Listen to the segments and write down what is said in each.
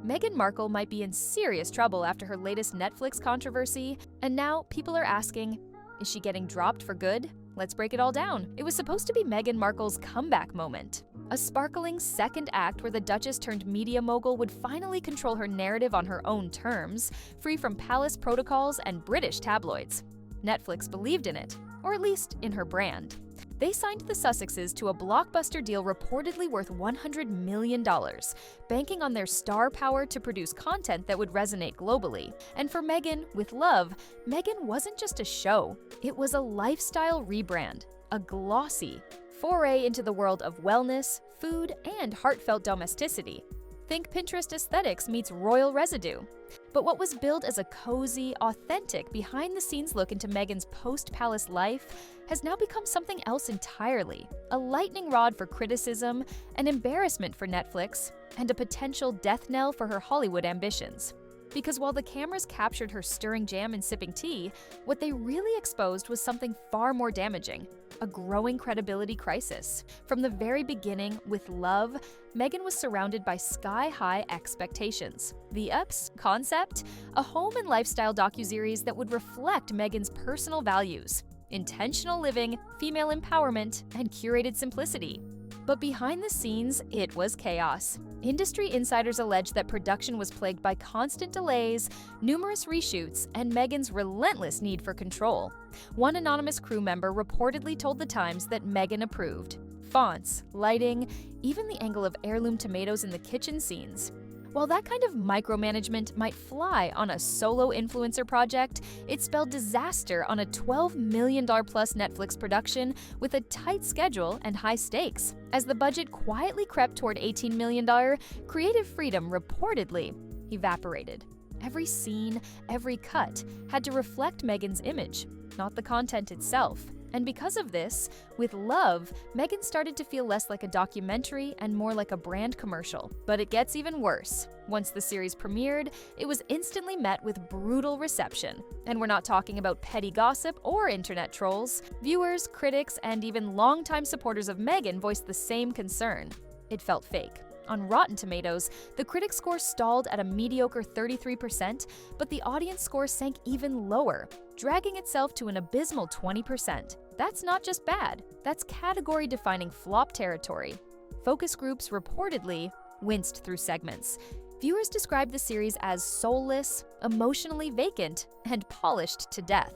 Meghan Markle might be in serious trouble after her latest Netflix controversy, and now people are asking, is she getting dropped for good? Let's break it all down. It was supposed to be Meghan Markle's comeback moment. A sparkling second act where the Duchess turned media mogul would finally control her narrative on her own terms, free from palace protocols and British tabloids. Netflix believed in it, or at least in her brand. They signed the Sussexes to a blockbuster deal reportedly worth $100 million, banking on their star power to produce content that would resonate globally. And for Meghan, with Love, Meghan wasn't just a show. It was a lifestyle rebrand, a glossy foray into the world of wellness, food, and heartfelt domesticity. Think Pinterest aesthetics meets royal residue. But what was billed as a cozy, authentic, behind-the-scenes look into Meghan's post-palace life has now become something else entirely. A lightning rod for criticism, an embarrassment for Netflix, and a potential death knell for her Hollywood ambitions. Because while the cameras captured her stirring jam and sipping tea, what they really exposed was something far more damaging: a growing credibility crisis. From the very beginning, with Love, Meghan was surrounded by sky-high expectations. The concept? A home and lifestyle docuseries that would reflect Meghan's personal values: intentional living, female empowerment, and curated simplicity. But behind the scenes, it was chaos. Industry insiders allege that production was plagued by constant delays, numerous reshoots, and Meghan's relentless need for control. One anonymous crew member reportedly told The Times that Meghan approved fonts, lighting, even the angle of heirloom tomatoes in the kitchen scenes. While that kind of micromanagement might fly on a solo influencer project, it spelled disaster on a $12 million plus Netflix production with a tight schedule and high stakes. As the budget quietly crept toward $18 million, creative freedom reportedly evaporated. Every scene, every cut had to reflect Meghan's image, not the content itself. And because of this, with Love, Meghan started to feel less like a documentary and more like a brand commercial. But it gets even worse. Once the series premiered, it was instantly met with brutal reception. And we're not talking about petty gossip or internet trolls. Viewers, critics, and even longtime supporters of Meghan voiced the same concern. It felt fake. On Rotten Tomatoes, the critic score stalled at a mediocre 33%, but the audience score sank even lower, dragging itself to an abysmal 20%. That's not just bad, that's category-defining flop territory. Focus groups reportedly winced through segments. Viewers described the series as soulless, emotionally vacant, and polished to death.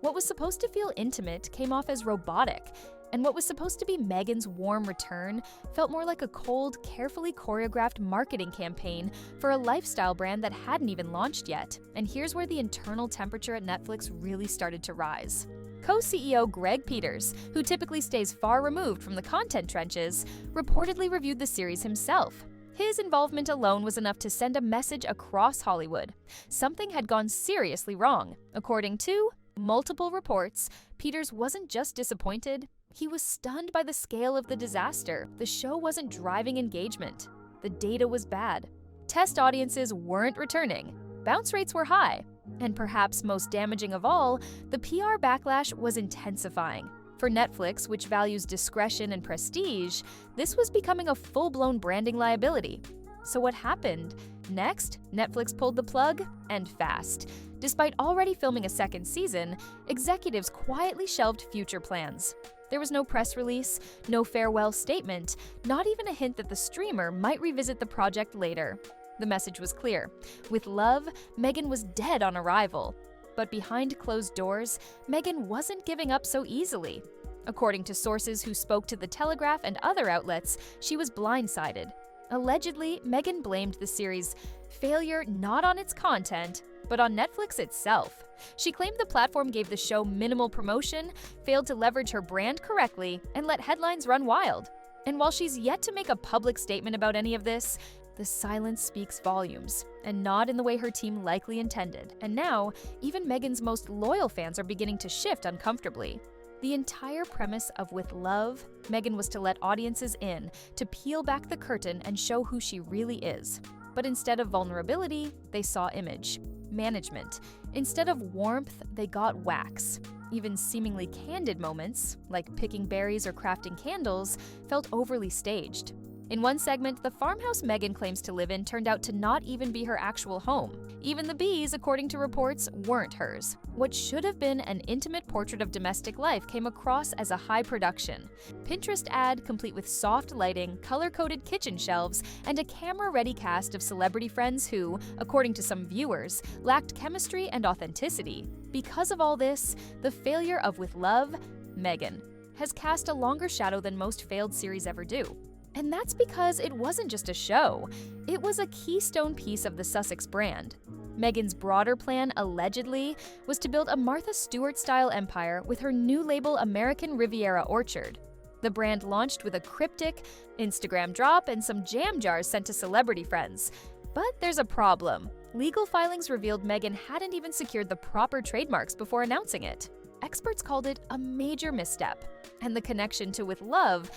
What was supposed to feel intimate came off as robotic, and what was supposed to be Meghan's warm return felt more like a cold, carefully choreographed marketing campaign for a lifestyle brand that hadn't even launched yet. And here's where the internal temperature at Netflix really started to rise. Co-CEO Greg Peters, who typically stays far removed from the content trenches, reportedly reviewed the series himself. His involvement alone was enough to send a message across Hollywood. Something had gone seriously wrong. According to multiple reports, Peters wasn't just disappointed, he was stunned by the scale of the disaster. The show wasn't driving engagement. The data was bad. Test audiences weren't returning. Bounce rates were high. And perhaps most damaging of all, the PR backlash was intensifying. For Netflix, which values discretion and prestige, this was becoming a full-blown branding liability. So what happened? Next, Netflix pulled the plug, and fast. Despite already filming a second season, executives quietly shelved future plans. There was no press release, no farewell statement, not even a hint that the streamer might revisit the project later. The message was clear. With Love, Meghan was dead on arrival. But behind closed doors, Meghan wasn't giving up so easily. According to sources who spoke to The Telegraph and other outlets, she was blindsided. Allegedly, Meghan blamed the series' failure not on its content, but on Netflix itself. She claimed the platform gave the show minimal promotion, failed to leverage her brand correctly, and let headlines run wild. And while she's yet to make a public statement about any of this, the silence speaks volumes, and not in the way her team likely intended. And now, even Meghan's most loyal fans are beginning to shift uncomfortably. The entire premise of With Love, Meghan was to let audiences in, to peel back the curtain and show who she really is. But instead of vulnerability, they saw image. Management. Instead of warmth, they got wax. Even seemingly candid moments, like picking berries or crafting candles, felt overly staged. In one segment, the farmhouse Meghan claims to live in turned out to not even be her actual home. Even the bees, according to reports, weren't hers. What should have been an intimate portrait of domestic life came across as a high production. Pinterest ad complete with soft lighting, color-coded kitchen shelves, and a camera-ready cast of celebrity friends who, according to some viewers, lacked chemistry and authenticity. Because of all this, the failure of With Love, Meghan, has cast a longer shadow than most failed series ever do. And that's because it wasn't just a show. It was a keystone piece of the Sussex brand. Meghan's broader plan, allegedly, was to build a Martha Stewart-style empire with her new label American Riviera Orchard. The brand launched with a cryptic Instagram drop and some jam jars sent to celebrity friends. But there's a problem. Legal filings revealed Meghan hadn't even secured the proper trademarks before announcing it. Experts called it a major misstep. And the connection to With Love,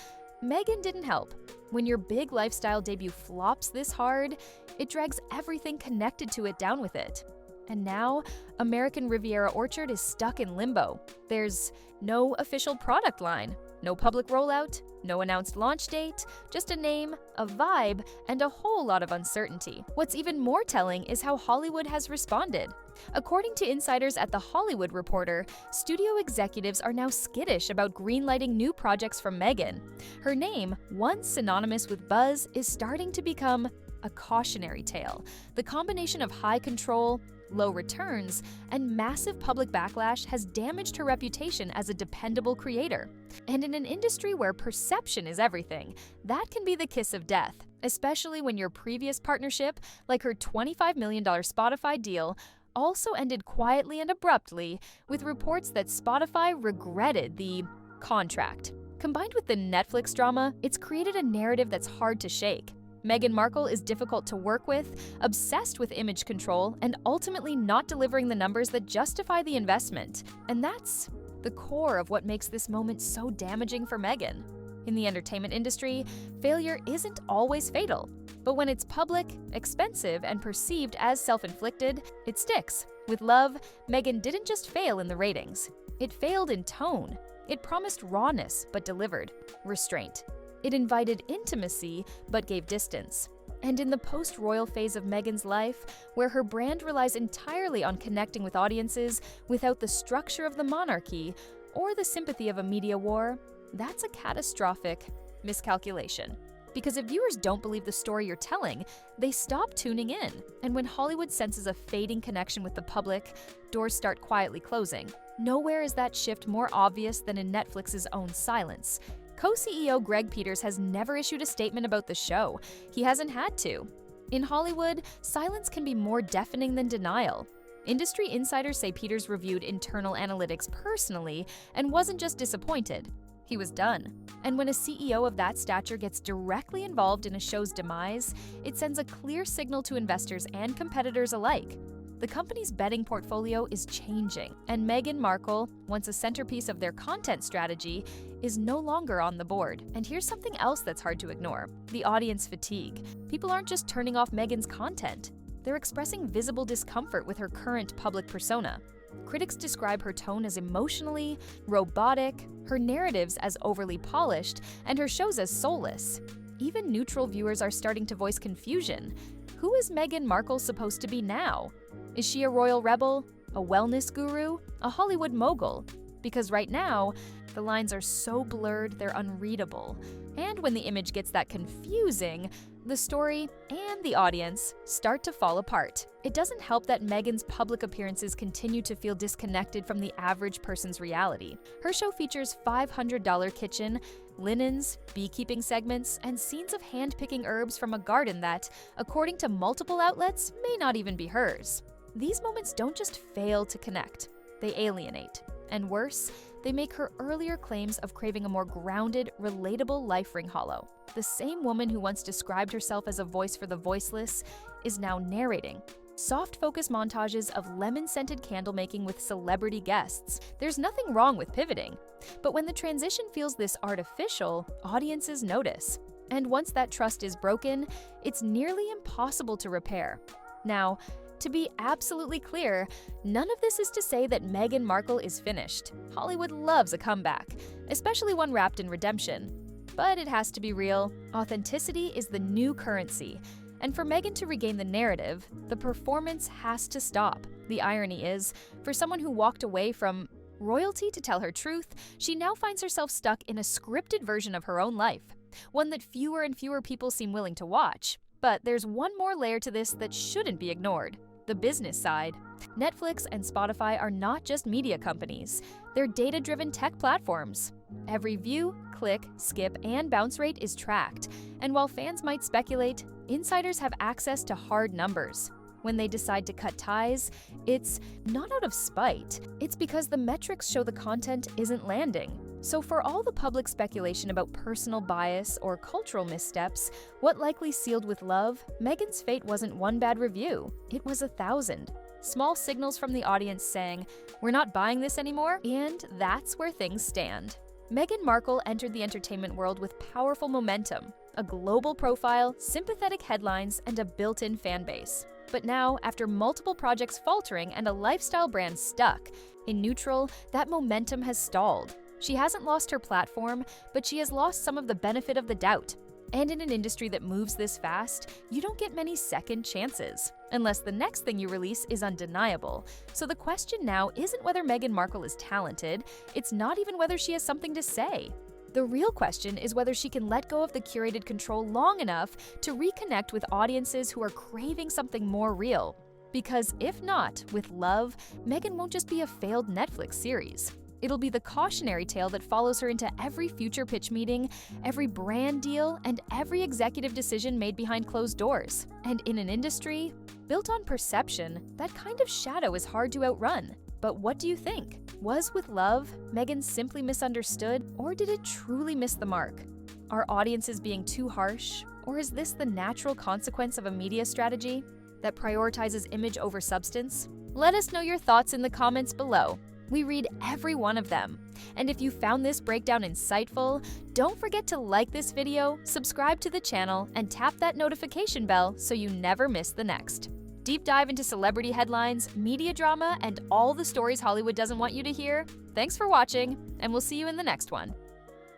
Meghan didn't help. When your big lifestyle debut flops this hard, it drags everything connected to it down with it. And now, American Riviera Orchard is stuck in limbo. There's no official product line, no public rollout, no announced launch date, just a name, a vibe, and a whole lot of uncertainty. What's even more telling is how Hollywood has responded. According to insiders at The Hollywood Reporter, studio executives are now skittish about greenlighting new projects from Meghan. Her name, once synonymous with buzz, is starting to become a cautionary tale. The combination of high control, low returns, and massive public backlash has damaged her reputation as a dependable creator. And in an industry where perception is everything, that can be the kiss of death, especially when your previous partnership, like her $25 million Spotify deal, also ended quietly and abruptly, with reports that Spotify regretted the contract. Combined with the Netflix drama, it's created a narrative that's hard to shake. Meghan Markle is difficult to work with, obsessed with image control, and ultimately not delivering the numbers that justify the investment. And that's the core of what makes this moment so damaging for Meghan. In the entertainment industry, failure isn't always fatal. But when it's public, expensive, and perceived as self-inflicted, it sticks. With Love, Meghan didn't just fail in the ratings. It failed in tone. It promised rawness, but delivered restraint. It invited intimacy, but gave distance. And in the post-royal phase of Meghan's life, where her brand relies entirely on connecting with audiences without the structure of the monarchy or the sympathy of a media war, that's a catastrophic miscalculation. Because if viewers don't believe the story you're telling, they stop tuning in. And when Hollywood senses a fading connection with the public, doors start quietly closing. Nowhere is that shift more obvious than in Netflix's own silence. Co-CEO Greg Peters has never issued a statement about the show. He hasn't had to. In Hollywood, silence can be more deafening than denial. Industry insiders say Peters reviewed internal analytics personally and wasn't just disappointed. He was done. And when a CEO of that stature gets directly involved in a show's demise, it sends a clear signal to investors and competitors alike. The company's betting portfolio is changing, and Meghan Markle, once a centerpiece of their content strategy, is no longer on the board. And here's something else that's hard to ignore: the audience fatigue. People aren't just turning off Meghan's content. They're expressing visible discomfort with her current public persona. Critics describe her tone as emotionally robotic, her narratives as overly polished, and her shows as soulless. Even neutral viewers are starting to voice confusion. Who is Meghan Markle supposed to be now? Is she a royal rebel, a wellness guru, a Hollywood mogul? Because right now, the lines are so blurred they're unreadable. And when the image gets that confusing, the story and the audience start to fall apart. It doesn't help that Meghan's public appearances continue to feel disconnected from the average person's reality. Her show features $500 kitchen, linens, beekeeping segments, and scenes of hand-picking herbs from a garden that, according to multiple outlets, may not even be hers. These moments don't just fail to connect, they alienate. And worse, they make her earlier claims of craving a more grounded, relatable life ring hollow. The same woman who once described herself as a voice for the voiceless is now narrating soft focus montages of lemon-scented candle making with celebrity guests. There's nothing wrong with pivoting, but when the transition feels this artificial, audiences notice. And once that trust is broken, it's nearly impossible to repair. Now, to be absolutely clear, none of this is to say that Meghan Markle is finished. Hollywood loves a comeback, especially one wrapped in redemption. but it has to be real. Authenticity is the new currency. And for Meghan to regain the narrative, the performance has to stop. The irony is, for someone who walked away from royalty to tell her truth, she now finds herself stuck in a scripted version of her own life, one that fewer and fewer people seem willing to watch. But there's one more layer to this that shouldn't be ignored: the business side. Netflix and Spotify are not just media companies, they're data-driven tech platforms. Every view, click, skip, and bounce rate is tracked, and while fans might speculate, insiders have access to hard numbers. When they decide to cut ties, it's not out of spite, it's because the metrics show the content isn't landing. So for all the public speculation about personal bias or cultural missteps, what likely sealed with love, Meghan's fate wasn't one bad review, it was 1,000. Small signals from the audience saying, "We're not buying this anymore," and that's where things stand. Meghan Markle entered the entertainment world with powerful momentum, a global profile, sympathetic headlines, and a built-in fan base. But now, after multiple projects faltering and a lifestyle brand stuck, in neutral, that momentum has stalled. She hasn't lost her platform, but she has lost some of the benefit of the doubt. And in an industry that moves this fast, you don't get many second chances, unless the next thing you release is undeniable. So the question now isn't whether Meghan Markle is talented, it's not even whether she has something to say. The real question is whether she can let go of the curated control long enough to reconnect with audiences who are craving something more real. Because if not, with love, Meghan won't just be a failed Netflix series. It'll be the cautionary tale that follows her into every future pitch meeting, every brand deal, and every executive decision made behind closed doors. And in an industry built on perception, that kind of shadow is hard to outrun. But what do you think? Was With Love Meghan simply misunderstood, or did it truly miss the mark? Are audiences being too harsh, or is this the natural consequence of a media strategy that prioritizes image over substance? Let us know your thoughts in the comments below. We read every one of them. And if you found this breakdown insightful, don't forget to like this video, subscribe to the channel, and tap that notification bell so you never miss the next. Deep dive into celebrity headlines, media drama, and all the stories Hollywood doesn't want you to hear. Thanks for watching, and we'll see you in the next one.